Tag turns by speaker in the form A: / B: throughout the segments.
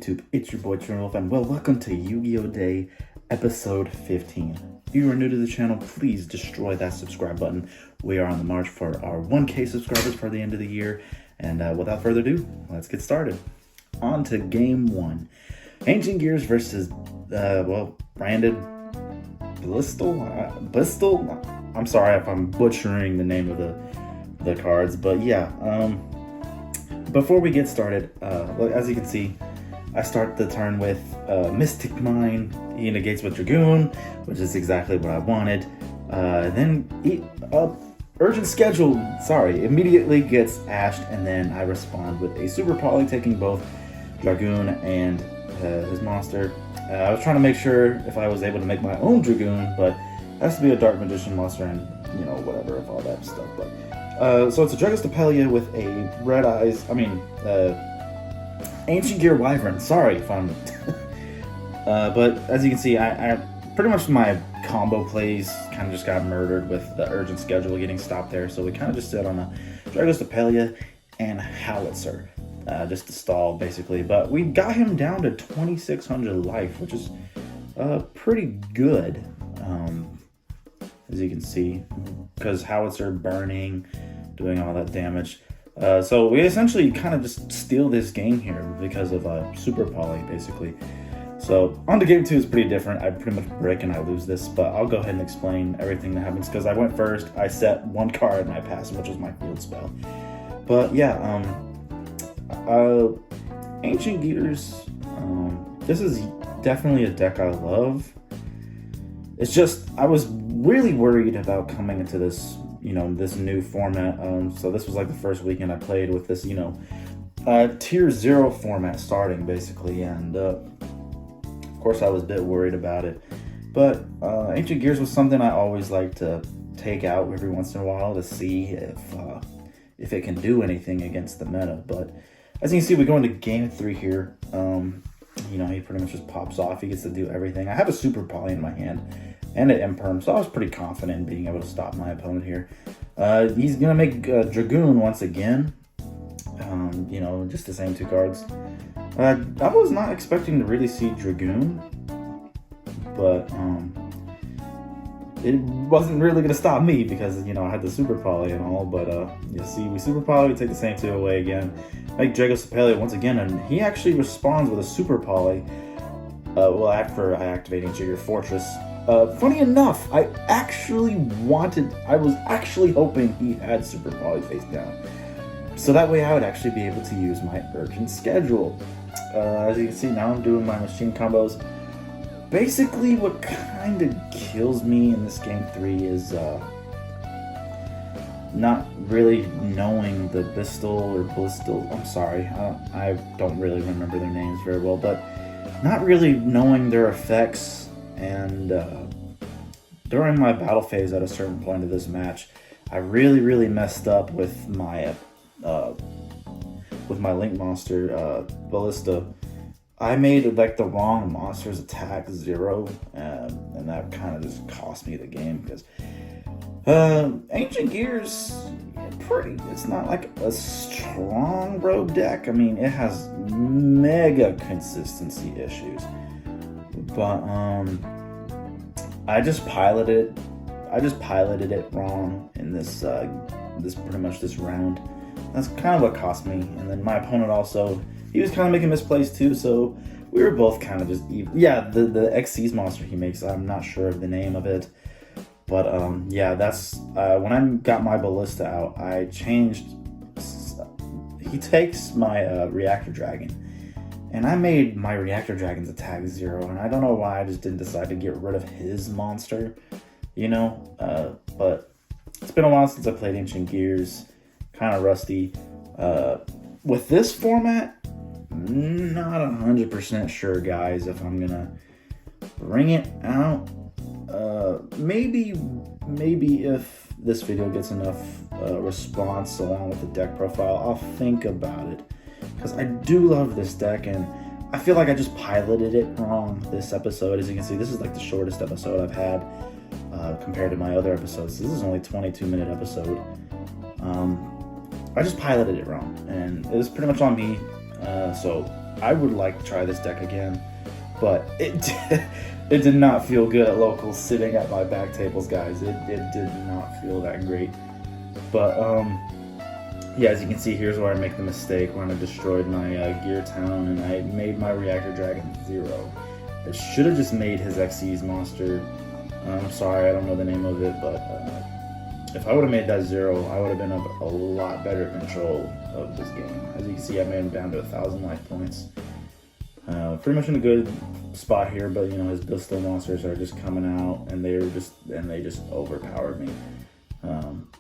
A: YouTube? It's your boy Trinity Wolf, and welcome to Yu-Gi-Oh! Day, episode 15. If you are new to the channel, please destroy that subscribe button. We are on the march for our 1K subscribers for the end of the year, and without further ado, let's get started. On to game 1. Ancient Gears versus, branded Bristol? I'm sorry if I'm butchering the name of the cards, but yeah, before we get started, as you can see, I start the turn with Mystic Mine. He negates with Dragoon, which is exactly what I wanted. Then Urgent Schedule, immediately gets ashed, and then I respond with a Super Poly, taking both Dragoon and his monster. I was trying to make sure if I was able to make my own Dragoon, but it has to be a Dark Magician monster and, whatever, of all that stuff. But so it's a Dragostapelia with a Red Eyes, Ancient Gear Wyvern. Sorry if I'm... but as you can see, I pretty much my combo plays kind of just got murdered with the Urgent Schedule getting stopped there. So we kind of just sit on a Dragostapelia and Howitzer just to stall, basically. But we got him down to 2,600 life, which is pretty good, as you can see, because Howitzer burning, doing all that damage. So we essentially kind of just steal this game here because of Super Poly, basically. So on to game 2 is pretty different. I pretty much break and I lose this, but I'll go ahead and explain everything that happens because I went first. I set one card and I passed, which was my field spell. But yeah, Ancient Gears, this is definitely a deck I love. It's just, I was really worried about coming into this, this new format. So this was like the first weekend I played with this, tier 0 format starting, basically. And of course I was a bit worried about it. But Ancient Gears was something I always like to take out every once in a while to see if it can do anything against the meta. But as you can see, we go into game 3 here. He pretty much just pops off. He gets to do everything. I have a Super Poly in my hand and an Imperm, so I was pretty confident in being able to stop my opponent here. He's going to make Dragoon once again. Just the same 2 cards. I was not expecting to really see Dragoon, but it wasn't really going to stop me because, I had the Super Poly and all. But you see, we Super Poly, we take the same 2 away again. Make Dragostapelia once again, and he actually responds with a Super Poly. After I activate Ancient Gear Fortress. Funny enough, I was actually hoping he had Super Poly face down. So that way I would actually be able to use my Urgent Schedule. As you can see, now I'm doing my machine combos. Basically, what kind of kills me in this game 3 is not really knowing the Bistle or Blistle. I'm sorry, I don't really remember their names very well, but not really knowing their effects. And during my battle phase at a certain point of this match, I really messed up with my Link monster, Ballista. I made the wrong monster's attack 0, and that kind of just cost me the game because Ancient Gears, it's not like a strong rogue deck. I mean, it has mega consistency issues. But I just piloted it wrong in this this round. That's kind of what cost me. And then my opponent also, he was kind of making misplays too, so we were both kind of just even. Yeah, the XC's monster he makes, I'm not sure of the name of it. But yeah, that's when I got my Ballista out, I changed. He takes my Reactor Dragon. And I made my Reactor Dragon's attack 0, and I don't know why I just didn't decide to get rid of his monster, but it's been a while since I played Ancient Gears, kind of rusty. With this format, not 100% sure, guys, if I'm gonna bring it out. Maybe if this video gets enough response along with the deck profile, I'll think about it. Because I do love this deck, and I feel like I just piloted it wrong this episode. As you can see, this is like the shortest episode I've had compared to my other episodes. This is only a 22-minute episode. I just piloted it wrong, and it was pretty much on me. So I would like to try this deck again, but it did not feel good at locals sitting at my back tables, guys. It did not feel that great. But yeah, as you can see, here's where I make the mistake when I destroyed my Gear Town and I made my Reactor Dragon 0. I should have just made his Xyz monster. I'm sorry, I don't know the name of it, but if I would have made that 0, I would have been a lot better control of this game. As you can see, I made him down to 1,000 life points. Pretty much in a good spot here, but you know, his Blisto monsters are just coming out, and they just overpowered me.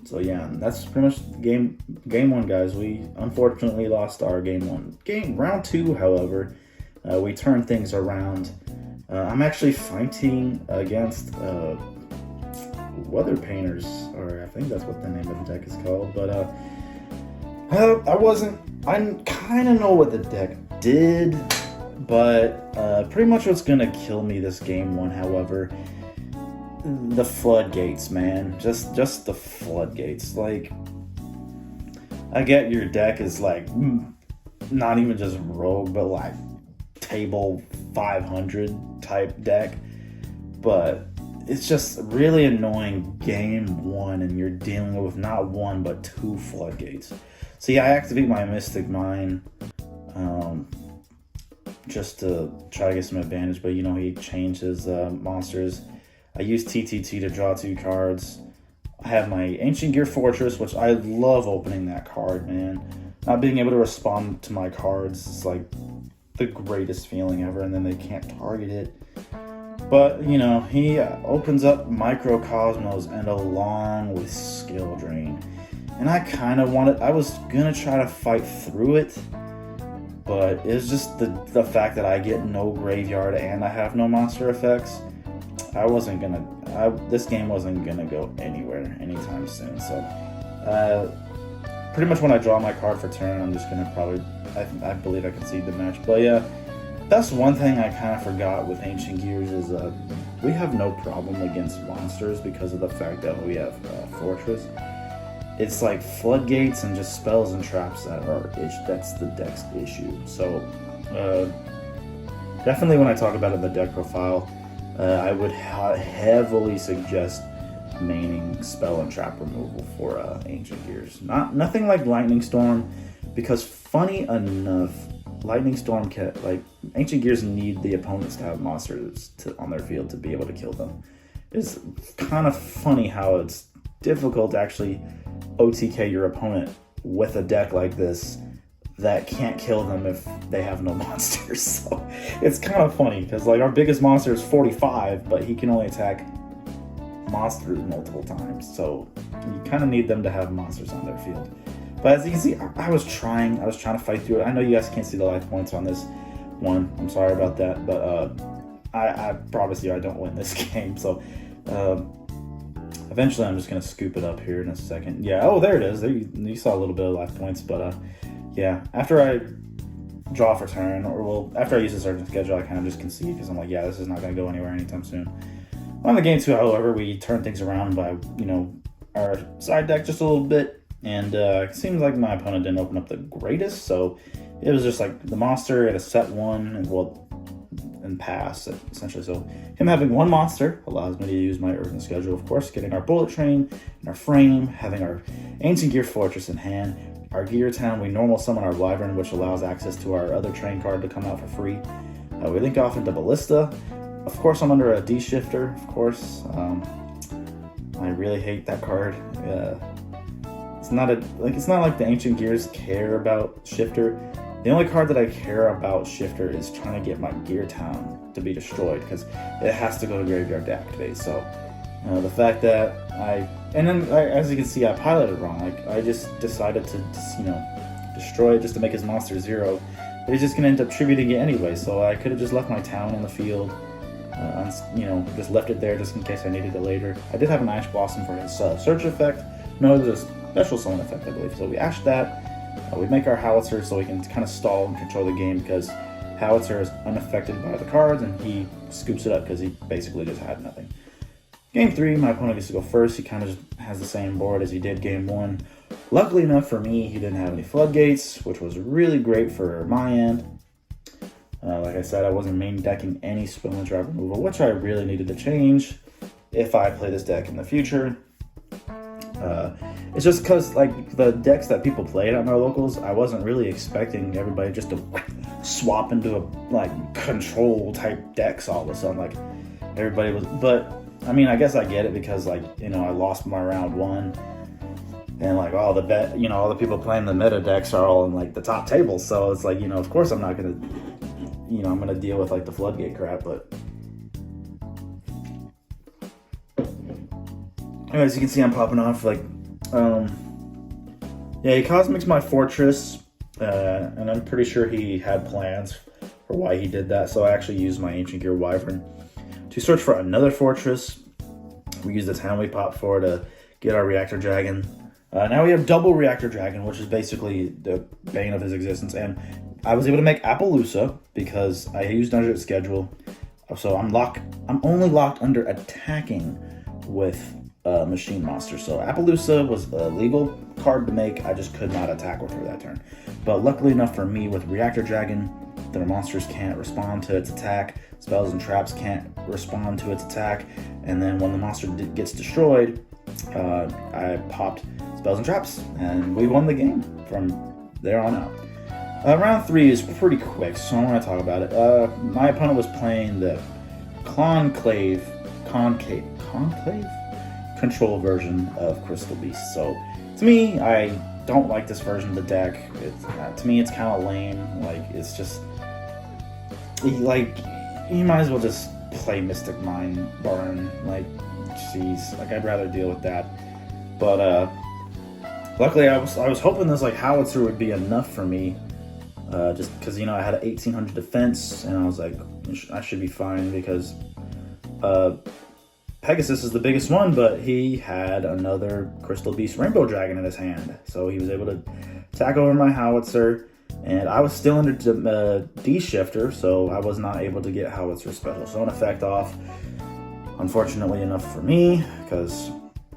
A: So yeah, that's pretty much game 1, guys. We unfortunately lost our game 1. Round 2, however, we turned things around. I'm actually fighting against Weather Painters, or I think that's what the name of the deck is called. But I kind of know what the deck did, but pretty much what's gonna kill me this game 1, however, the floodgates, man. Just the floodgates. Like, I get your deck is like not even just rogue, but like table 500 type deck, but it's just really annoying game 1, and you're dealing with not 1 but 2 floodgates. So yeah, I activate my Mystic Mine just to try to get some advantage, but you know, he changed his monsters. I use TTT to draw 2 cards. I have my Ancient Gear Fortress, which I love opening that card, man. Not being able to respond to my cards is like the greatest feeling ever, and then they can't target it. But, you know, he opens up Microcosmos and along with Skill Drain. And I kind of I was going to try to fight through it, but it's just the fact that I get no graveyard and I have no monster effects. This game wasn't gonna go anywhere anytime soon. So pretty much when I draw my card for turn, I'm just gonna probably, I believe I concede the match. But yeah, that's one thing I kind of forgot with Ancient Gears is we have no problem against monsters because of the fact that we have Fortress. It's like floodgates and just spells and traps that's the deck's issue. So definitely when I talk about it in the deck profile, I would heavily suggest maining spell and trap removal for Ancient Gears. Nothing like Lightning Storm, because funny enough, Lightning Storm Ancient Gears need the opponents to have monsters on their field to be able to kill them. It's kind of funny how it's difficult to actually OTK your opponent with a deck like this that can't kill them if they have no monsters. So it's kind of funny because like our biggest monster is 45, but he can only attack monsters multiple times. So you kind of need them to have monsters on their field. But as you can see, I was trying to fight through it. I know you guys can't see the life points on this one. I'm sorry about that, but I promise you I don't win this game. So eventually I'm just gonna scoop it up here in a second. Yeah, oh, there it is. There you saw a little bit of life points, but yeah, after I draw for turn, after I use the Surgeon Schedule, I kind of just concede because I'm like, yeah, this is not going to go anywhere anytime soon. On the game 2, however, we turn things around by, you know, our side deck just a little bit, and it seems like my opponent didn't open up the greatest, so it was just like the monster at a set 1 and pass, essentially. So him having 1 monster allows me to use my Urgent Schedule, of course, getting our Bullet Train in our frame, having our Ancient Gear Fortress in hand. Our Gear Town, we normal summon our Wyvern, which allows access to our other train card to come out for free. We link off into Ballista. Of course, I'm under a D-Shifter, of course. I really hate that card. It's not like the Ancient Gears care about Shifter. The only card that I care about Shifter is trying to get my Gear Town to be destroyed because it has to go to graveyard to activate. So the fact that as you can see, I piloted wrong. Like, I just decided to destroy it just to make his monster 0. But he's just going to end up tributing it anyway, so I could have just left my town in the field, just left it there just in case I needed it later. I did have an Ash Blossom for his search effect. No, there's a special summon effect, I believe. So we ash that. We make our Howitzer so we can kind of stall and control the game because Howitzer is unaffected by the cards, and he scoops it up because he basically just had nothing. Game 3, my opponent gets to go first. He kind of just has the same board as he did game 1. Luckily enough for me, he didn't have any floodgates, which was really great for my end. Like I said, I wasn't main decking any spell and trap removal, which I really needed to change if I play this deck in the future. It's just because, like, the decks that people played at my locals, I wasn't really expecting everybody just to swap into a, like, control type decks all of a sudden. Like, everybody was, but I mean, I guess I get it because, like, you know, I lost my round one, and like all the people playing the meta decks are all in like the top tables, so it's like, you know, of course I'm not gonna, you know, I'm gonna deal with like the floodgate crap. But as you can see, I'm popping off like, yeah, he cosmics my fortress, and I'm pretty sure he had plans for why he did that. So I actually used my Ancient Gear Wyvern to search for another fortress. We used the town we popped for to get our Reactor Dragon. Now we have double Reactor Dragon, which is basically the bane of his existence. And I was able to make Appaloosa because I used Dungeon Schedule. So I'm only locked under attacking with Machine Monster. So Appaloosa was a legal card to make. I just could not attack with her that turn. But luckily enough for me, with Reactor Dragon, their monsters can't respond to its attack. Spells and traps can't respond to its attack. And then when the monster gets destroyed, I popped Spells and Traps, and we won the game from there on out. Round 3 is pretty quick, so I want to talk about it. My opponent was playing the Conclave control version of Crystal Beast. So to me, I don't like this version of the deck. To me, it's kind of lame. Like, it's just like, you might as well just play Mystic Mind Burn. Like, jeez, like, I'd rather deal with that. But luckily, I was hoping this like Howitzer would be enough for me, just because, you know, I had an 1800 defense, and I was like, I should be fine because Pegasus is the biggest one, but he had another Crystal Beast Rainbow Dragon in his hand, so he was able to attack over my Howitzer, and I was still under D-Shifter, so I was not able to get Howitzer Special Zone Effect off, unfortunately enough for me, because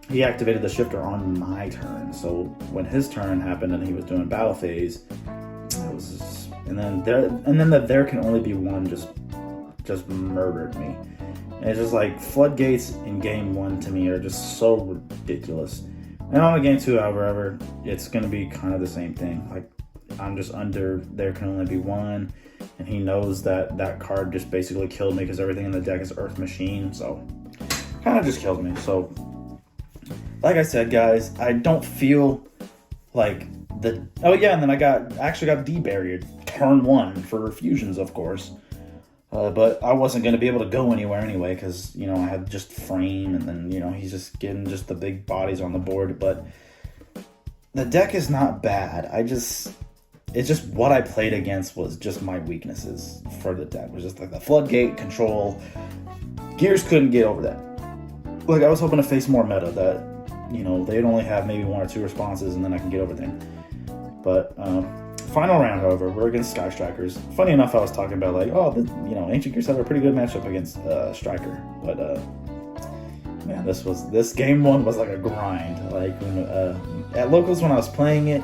A: he activated the shifter on my turn. So when his turn happened and he was doing battle phase, it was, and then there can only be one just murdered me. And it's just like, floodgates in game 1 to me are just so ridiculous. And on game 2, however, it's gonna be kind of the same thing. Like, I'm just under there can only be one, and he knows that that card just basically killed me because everything in the deck is Earth Machine, so kind of just killed me. So like I said, guys, I don't feel like the... Oh, yeah, and then I actually got de-barriered turn 1 for fusions, of course. But I wasn't going to be able to go anywhere anyway because, you know, I had just frame, and then, you know, he's just getting just the big bodies on the board. But the deck is not bad. It's just what I played against was just my weaknesses for the deck. It was just like the floodgate control. Gears couldn't get over that. Like, I was hoping to face more meta that, you know, they'd only have maybe 1 or 2 responses, and then I can get over them. But final round, however, we're against Sky Strikers. Funny enough, I was talking about like, oh, you know, Ancient Gears have a pretty good matchup against Striker, but man, this game 1 was like a grind. Like, when, at locals when I was playing it,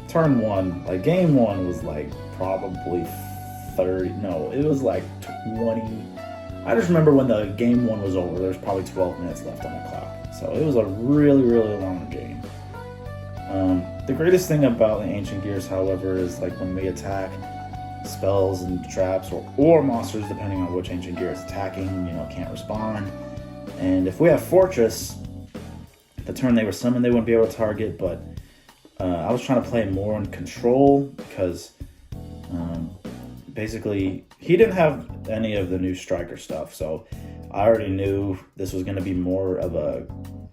A: turn 1, like game 1 was like probably 30. No, it was like 20. I just remember when the game 1 was over, there was probably 12 minutes left on the clock. So it was a really, really long game. The greatest thing about the Ancient Gears, however, is like when we attack spells and traps or monsters, depending on which Ancient Gear is attacking, you know, can't respond. And if we have Fortress, the turn they were summoned, they wouldn't be able to target, but I was trying to play more on control because basically he didn't have any of the new Striker stuff, so I already knew this was going to be more of a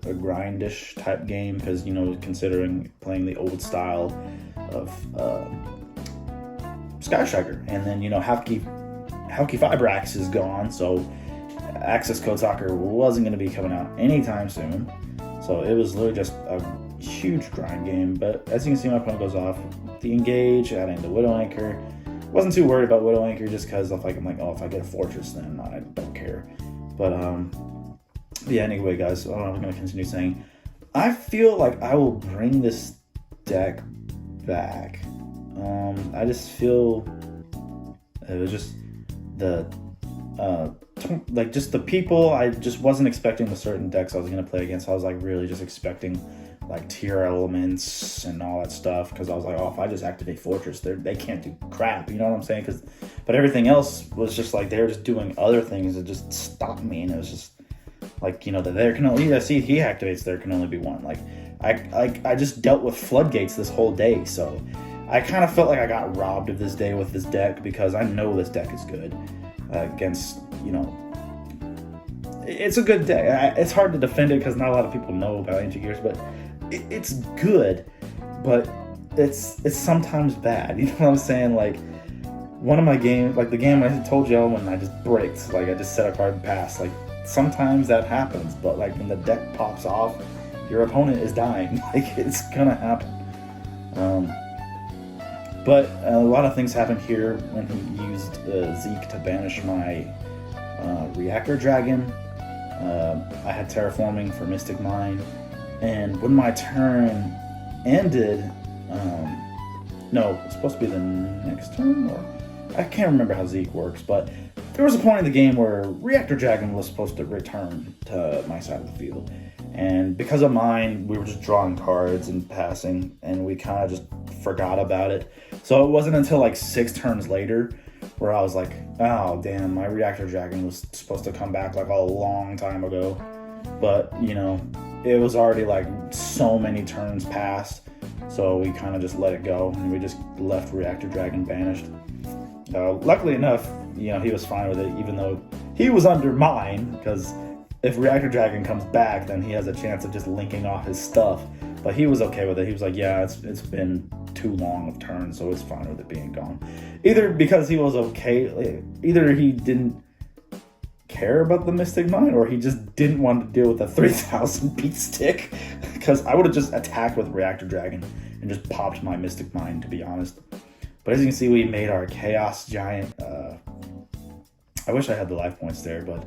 A: grindish type game because, you know, considering playing the old style of Sky Striker, and then, you know, Halfkey Fibrax is gone, so Access Code Soccer wasn't going to be coming out anytime soon, so it was literally just a huge grind game. But as you can see, my opponent goes off the engage, adding the Widow Anchor. Wasn't too worried about Widow Anchor just because I'm like, oh, if I get a Fortress, then I don't care. But yeah, anyway, guys, I'm going to continue saying, I feel like I will bring this deck back I just feel it was just the just the people. I just wasn't expecting the certain decks I was gonna play against. I was like really just expecting like tier elements and all that stuff, because I was like, oh, if I just activate Fortress, they can't do crap, you know what I'm saying? But everything else was just like they were just doing other things that just stopped me, and it was just like, you know, that there can only, I see he activates, there can only be one. Like I just dealt with floodgates this whole day, so I kind of felt like I got robbed of this day with this deck, because I know this deck is good against, you know, it's a good deck. It's hard to defend it because not a lot of people know about Ancient Gears, but it's good, but it's sometimes bad. You know what I'm saying? Like one of my games, like the game I told y'all when I just bricked, like I just set a card and passed. Like sometimes that happens, but like when the deck pops off, your opponent is dying. Like it's gonna happen. But a lot of things happened here when he used Zeke to banish my Reactor Dragon. I had Terraforming for Mystic Mine, and when my turn ended, no, it's supposed to be the next turn, or I can't remember how Zeke works, but there was a point in the game where Reactor Dragon was supposed to return to my side of the field, and because of mine, we were just drawing cards and passing, and we kind of just forgot about it. So it wasn't until like 6 turns later where I was like, oh damn, my Reactor Dragon was supposed to come back like a long time ago, but you know, it was already like so many turns past, so we kind of just let it go, and we just left Reactor Dragon banished. Luckily enough, you know, he was fine with it, even though he was under mine, because if Reactor Dragon comes back, then he has a chance of just linking off his stuff. But he was okay with it. He was like, yeah, it's been too long of turns, so it's fine with it being gone. Either because he was okay, either he didn't care about the Mystic Mine, or he just didn't want to deal with the 3000 beat stick, because I would have just attacked with Reactor Dragon and just popped my Mystic Mine, to be honest. But as you can see, we made our Chaos Giant. I wish I had the life points there, but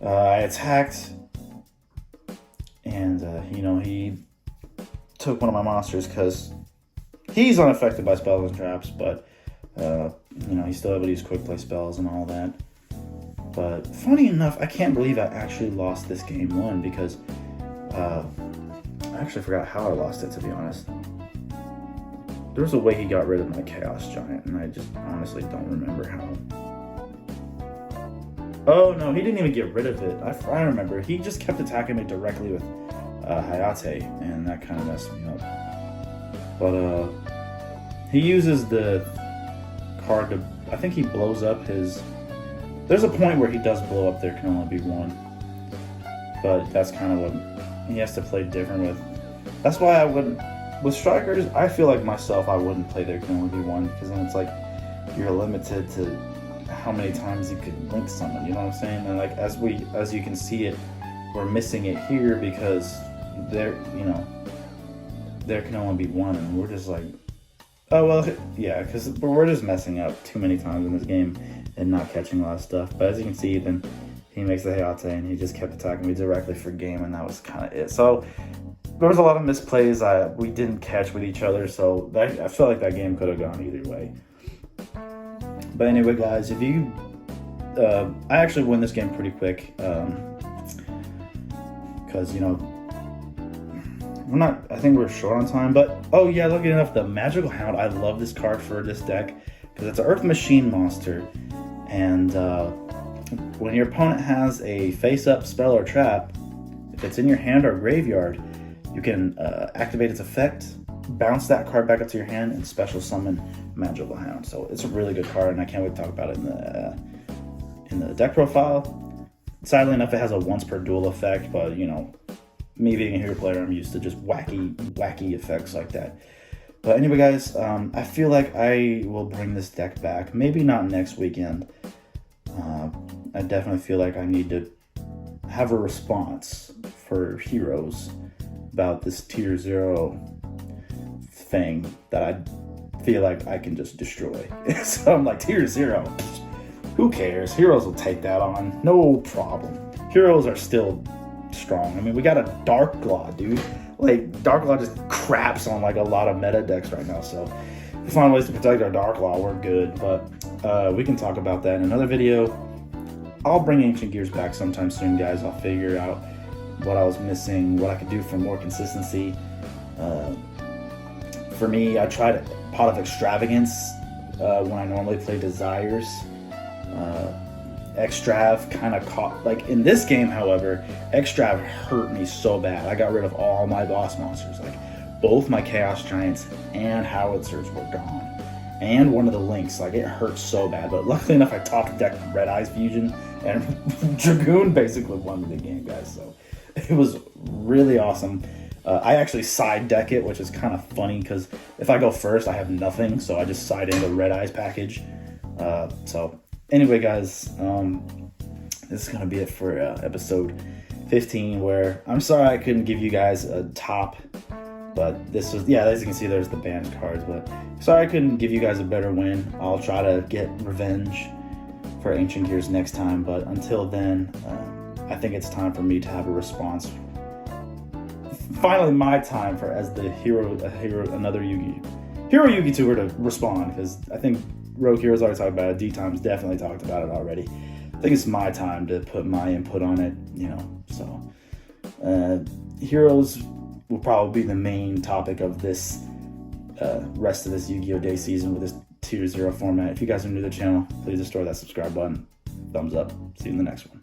A: I attacked, and you know, he took one of my monsters because he's unaffected by spells and traps, but you know, he's still able to use quick play spells and all that. But funny enough, I can't believe I actually lost this game 1, because I actually forgot how I lost it, to be honest. There was a way he got rid of my Chaos Giant, and I just honestly don't remember how. Oh no, he didn't even get rid of it. I remember. He just kept attacking me directly with Hayate, and that kind of messed me up. But he uses the card to, I think he blows up his, there's a point where he does blow up there can only be one, but that's kind of what he has to play different with. That's why I wouldn't, with strikers, I feel like myself, I wouldn't play there can only be one, because then it's like you're limited to how many times you could link someone, you know what I'm saying? And like as you can see it, we're missing it here because there, you know, there can only be one, and we're just like, oh well, yeah, because we're just messing up too many times in this game and not catching a lot of stuff. But as you can see, then he makes the Hayate, and he just kept attacking me directly for game, and that was kind of it. So there was a lot of misplays we didn't catch with each other, so I feel like that game could have gone either way. But anyway, guys, if you, I actually win this game pretty quick, because, you know, I think we're short on time, but, oh yeah, lucky enough, the Magical Hound, I love this card for this deck, because it's an Earth Machine monster, and when your opponent has a face-up spell or trap, if it's in your hand or graveyard, you can activate its effect, bounce that card back up to your hand, and special summon Magical Hound. So it's a really good card, and I can't wait to talk about it in the deck profile. Sadly enough, it has a once per duel effect, but you know, me being a hero player, I'm used to just wacky effects like that. But anyway, guys, I feel like I will bring this deck back. Maybe not next weekend. I definitely feel like I need to have a response for heroes about this tier 0 thing that I feel like I can just destroy. So I'm like, tier 0, who cares? Heroes will take that on, no problem. Heroes are still strong. I mean, we got a Dark Claw, dude. Like, Dark Claw just craps on like a lot of meta decks right now. So if we find ways to protect our Dark Claw, we're good. But we can talk about that in another video. I'll bring Ancient Gears back sometime soon, guys. I'll figure out what I was missing, what I could do for more consistency. For me, I tried Pot of Extravagance when I normally play Desires. Extrav kind of caught, like in this game, however, Extrav hurt me so bad. I got rid of all my boss monsters. Like both my Chaos Giants and Howitzers were gone. And one of the Links, like it hurt so bad. But luckily enough, I top decked Red Eyes Fusion and Dragoon basically won me the game, guys. So it was really awesome. I actually side deck it, which is kind of funny because if I go first, I have nothing. So I just side in the Red Eyes package. So anyway, guys, this is going to be it for episode 15, where I'm sorry I couldn't give you guys a top. But this was, yeah, as you can see, there's the banned cards. But sorry I couldn't give you guys a better win. I'll try to get revenge for Ancient Gears next time. But until then, I think it's time for me to have a response. Finally, my time for another Hero Yugi tour to respond, because I think Rogue Heroes already talked about it. D-Time's definitely talked about it already. I think it's my time to put my input on it, you know. So, Heroes will probably be the main topic of this rest of this Yu-Gi-Oh! Day season with this Tier 0 format. If you guys are new to the channel, please destroy that subscribe button. Thumbs up. See you in the next one.